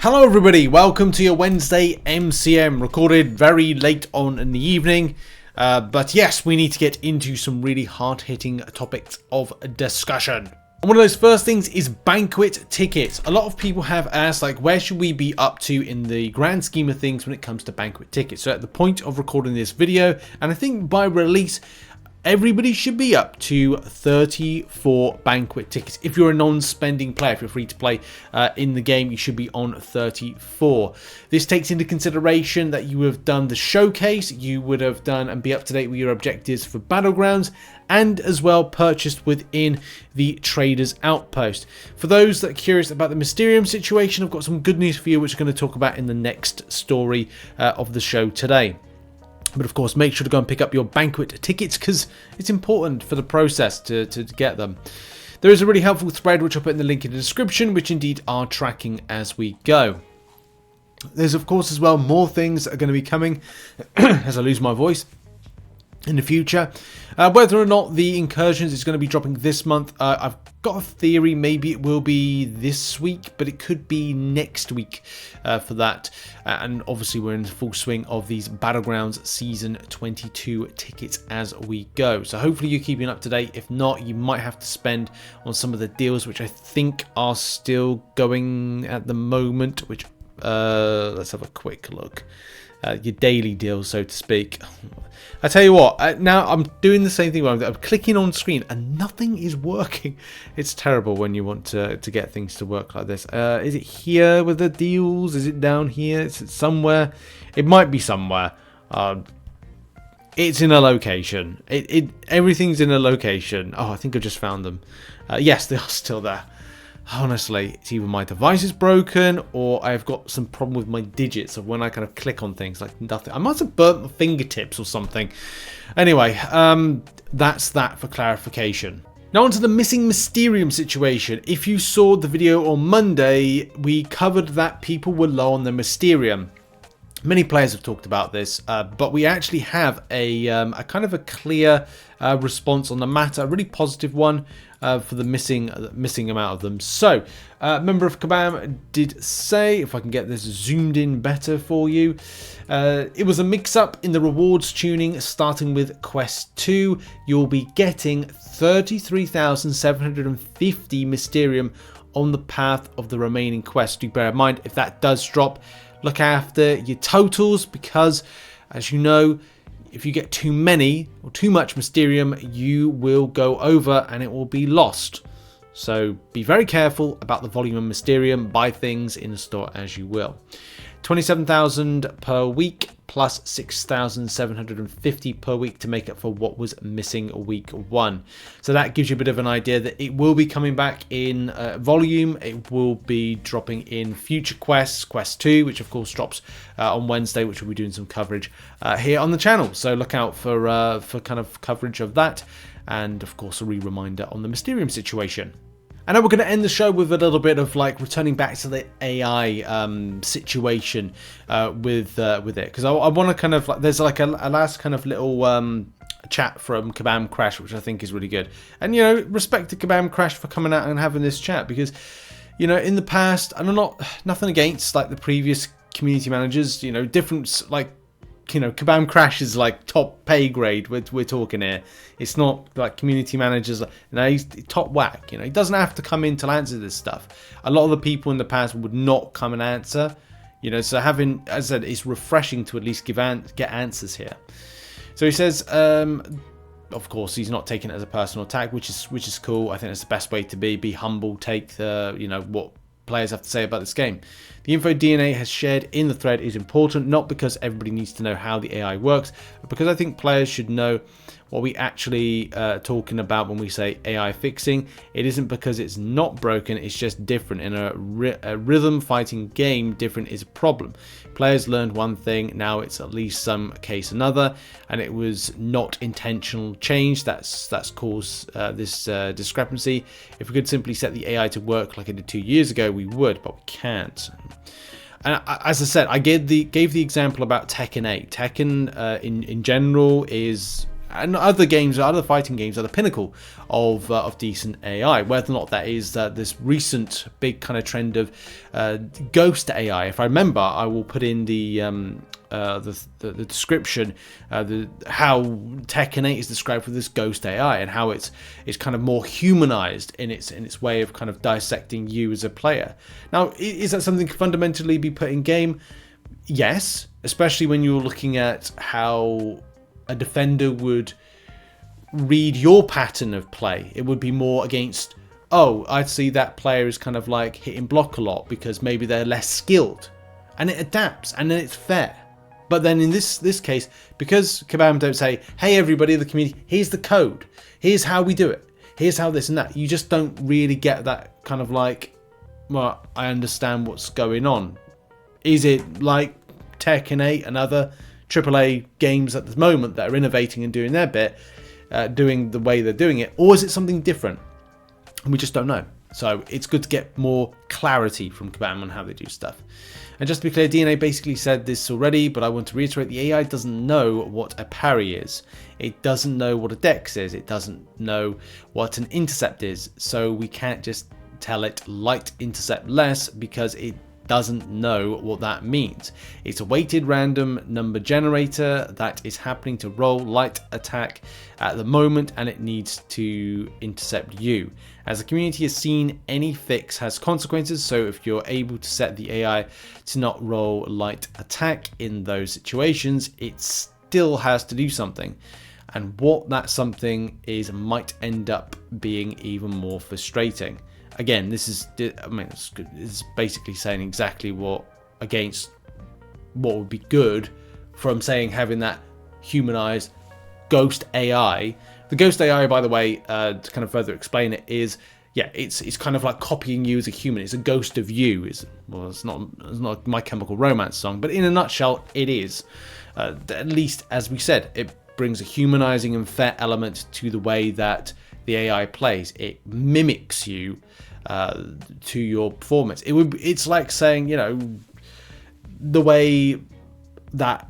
Hello everybody, welcome to your Wednesday MCM, recorded very late on in the evening. But yes, we need to get into some really hard-hitting topics of discussion. One of those first things is Banquet Ticket. A lot of people have asked, like, where should we be up to in the grand scheme of things when it comes to Banquet Ticket? So at the point of recording this video, and I think by release, everybody should be up to 34 Banquet Tickets. If you're a non-spending player, if you're free to play in the game, you should be on 34. This takes into consideration that you have done the showcase, you would have done and be up to date with your objectives for Battlegrounds, and as well purchased within the Traders Outpost. For those that are curious about the Mysterium situation, I've got some good news for you, which I'm going to talk about in the next story of the show today. But of course, make sure to go and pick up your Banquet Tickets because it's important for the process to get them. There is a really helpful thread which I'll put in the link in the description, which indeed are tracking as we go. There's of course as well more things that are going to be coming as I lose my voice in the future. Whether or not the incursions is going to be dropping this month, I've got a theory. Maybe it will be this week, but it could be next week for that. And obviously we're in the full swing of these Battlegrounds Season 22 tickets as we go. So hopefully you're keeping up to date. If not, you might have to spend on some of the deals, which I think are still going at the moment, which let's have a quick look. Your daily deals, so to speak. I tell you what, now I'm doing the same thing where I'm clicking on screen and nothing is working. It's terrible when you want to get things to work like this. Is it here with the deals? Is it down here? Is it somewhere? It might be somewhere. It's in a location. Everything's in a location. Oh, I think I just found them. Yes, they are still there. Honestly, it's either my device is broken or I've got some problem with my digits of when I kind of click on things like nothing. I must have burnt my fingertips or something. Anyway, that's that for clarification. Now onto the missing Mysterium situation. If you saw the video on Monday, we covered that people were low on their Mysterium. Many players have talked about this, but we actually have a kind of a clear response on the matter, a really positive one for the missing amount of them. So, member of Kabam did say, if I can get this zoomed in better for you, it was a mix-up in the rewards tuning, starting with Quest 2. You'll be getting 33,750 Mysterium on the path of the remaining quests. Do bear in mind, if that does drop, look after your totals, because as you know, if you get too many or too much Mysterium, you will go over and it will be lost. So be very careful about the volume of Mysterium. Buy things in the store as you will. 27,000 per week plus 6,750 per week to make up for what was missing week 1. So that gives you a bit of an idea that it will be coming back in volume. It will be dropping in future quests, Quest 2, which of course drops on Wednesday, which we'll be doing some coverage here on the channel. So look out for kind of coverage of that, and of course a reminder on the Mysterium situation. And now we're going to end the show with a little bit of like returning back to the AI situation with it, because I want to kind of like, there's like a last kind of little chat from Kabam Crash, which I think is really good. And you know, respect to Kabam Crash for coming out and having this chat, because you know, in the past, and I'm nothing against like the previous community managers, you know, different, like, you know, Kabam Crash is like top pay grade. We're talking here. It's not like community managers. You know, he's top whack. You know, he doesn't have to come in to answer this stuff. A lot of the people in the past would not come and answer. You know, so having, as I said, it's refreshing to at least get answers here. So he says, of course, he's not taking it as a personal attack, which is cool. I think that's the best way to be humble. Take the, you know, what players have to say about this game. The info DNA has shared in the thread is important, not because everybody needs to know how the AI works, but because I think players should know what we actually talking about when we say AI fixing. It isn't because it's not broken, it's just different. In a rhythm fighting game, different is a problem. Players learned one thing, now it's at least some case another, and it was not intentional change that's caused this discrepancy. If we could simply set the AI to work like it did 2 years ago, we would, but we can't. And as I said, I gave the example about Tekken 8. Tekken in general is and other games, other fighting games, are the pinnacle of decent AI. Whether or not that is this recent big kind of trend of ghost AI. If I remember, I will put in the description how Tekken 8 is described for this ghost AI, and how it's kind of more humanized in its way of kind of dissecting you as a player. Now, is that something that can fundamentally be put in game? Yes, especially when you're looking at how a defender would read your pattern of play. It would be more against, oh, I'd see that player is kind of like hitting block a lot because maybe they're less skilled, and it adapts, and then it's fair. But then in this case, because Kabam don't say, hey everybody in the community, here's the code, here's how we do it, here's how this and that, you just don't really get that kind of like, well, I understand what's going on. Is it like Tekken 8 and other AAA games at the moment that are innovating and doing their bit, doing the way they're doing it, or is it something different? And we just don't know. So it's good to get more clarity from Kabam on how they do stuff. And just to be clear, DNA basically said this already, but I want to reiterate, the AI doesn't know what a parry is. It doesn't know what a dex is. It doesn't know what an intercept is. So we can't just tell it light intercept less, because it doesn't know what that means. It's a weighted random number generator that is happening to roll light attack at the moment, and it needs to intercept you. As the community has seen, any fix has consequences, so if you're able to set the AI to not roll light attack in those situations, it still has to do something. And what that something is might end up being even more frustrating. Again, this is, I mean, it's basically saying exactly what against what would be good from saying having that humanized ghost AI. The ghost AI, by the way, to kind of further explain it, is, yeah, it's kind of like copying you as a human. It's a ghost of you. It's not My Chemical Romance song, but in a nutshell, it is. At least, as we said, it brings a humanizing and fair element to the way that the AI plays. It mimics you to your performance. It's like saying, you know, the way that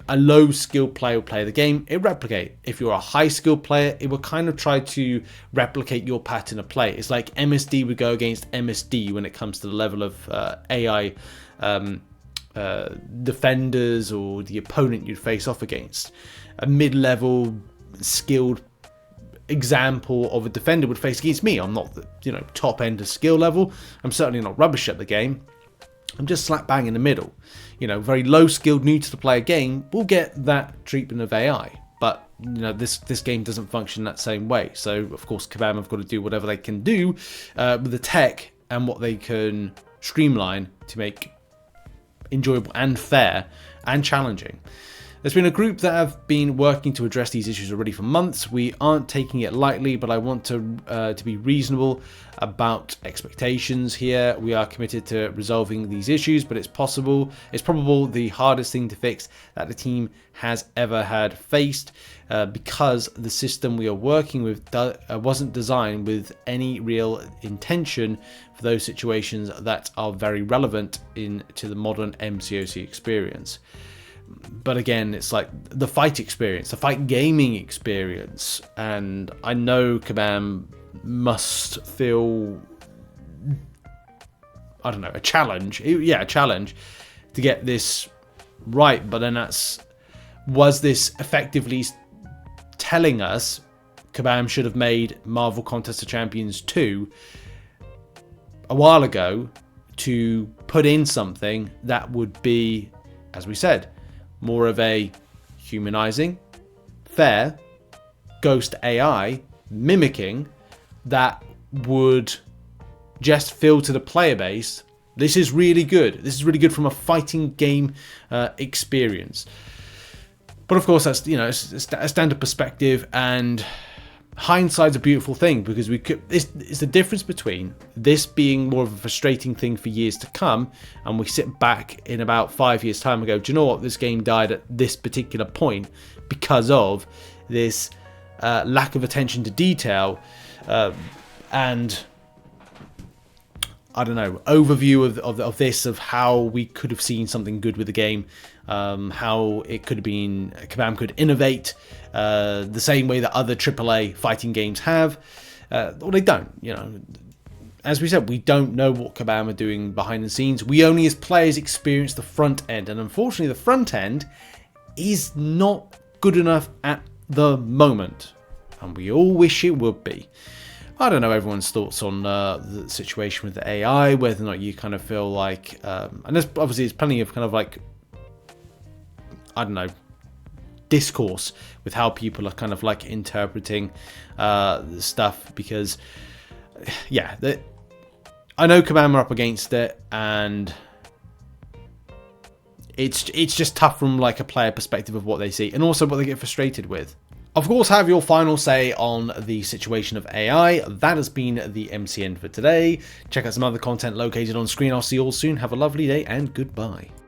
a low skilled player will play the game, it replicate. If you're a high skilled player, it will kind of try to replicate your pattern of play. It's like MSD would go against MSD when it comes to the level of AI defenders or the opponent you'd face off against. A mid-level skilled example of a defender would face against me. I'm not the, you know, top end of skill level. I'm certainly not rubbish at the game. I'm just slap bang in the middle. You know, very low skilled, new to the player game will get that treatment of AI. But you know, this game doesn't function that same way. So of course, Kabam have got to do whatever they can do with the tech and what they can streamline to make enjoyable and fair and challenging. There's been a group that have been working to address these issues already for months. We aren't taking it lightly, but I want to be reasonable about expectations here. We are committed to resolving these issues, but it's probable the hardest thing to fix that the team has ever had faced, because the system we are working with wasn't designed with any real intention for those situations that are very relevant to the modern MCOC experience. But again, it's like the fight experience, the fight gaming experience, and I know Kabam must feel, I don't know, a challenge. Yeah, a challenge to get this right. But then was this effectively telling us Kabam should have made Marvel Contest of Champions 2 a while ago to put in something that would be, as we said, more of a humanizing, fair, ghost AI mimicking that would just feel to the player base, this is really good. This is really good from a fighting game experience. But of course, that's, you know, it's a standard perspective, and hindsight's a beautiful thing, because it's the difference between this being more of a frustrating thing for years to come, and we sit back in about 5 years time and go, do you know what, this game died at this particular point because of this lack of attention to detail and I don't know, overview of this, of how we could have seen something good with the game, how it could have been, Kabam could innovate the same way that other AAA fighting games have. Well, they don't, you know. As we said, we don't know what Kabam are doing behind the scenes. We only, as players, experience the front end. And unfortunately, the front end is not good enough at the moment. And we all wish it would be. I don't know everyone's thoughts on the situation with the AI, whether or not you kind of feel like... and there's plenty of kind of like, I don't know, discourse with how people are kind of like interpreting stuff, because... yeah, I know Kabam are up against it, and it's just tough from like a player perspective of what they see, and also what they get frustrated with. Of course, have your final say on the situation of AI. That has been the MCN for today. Check out some other content located on screen. I'll see you all soon. Have a lovely day, and goodbye.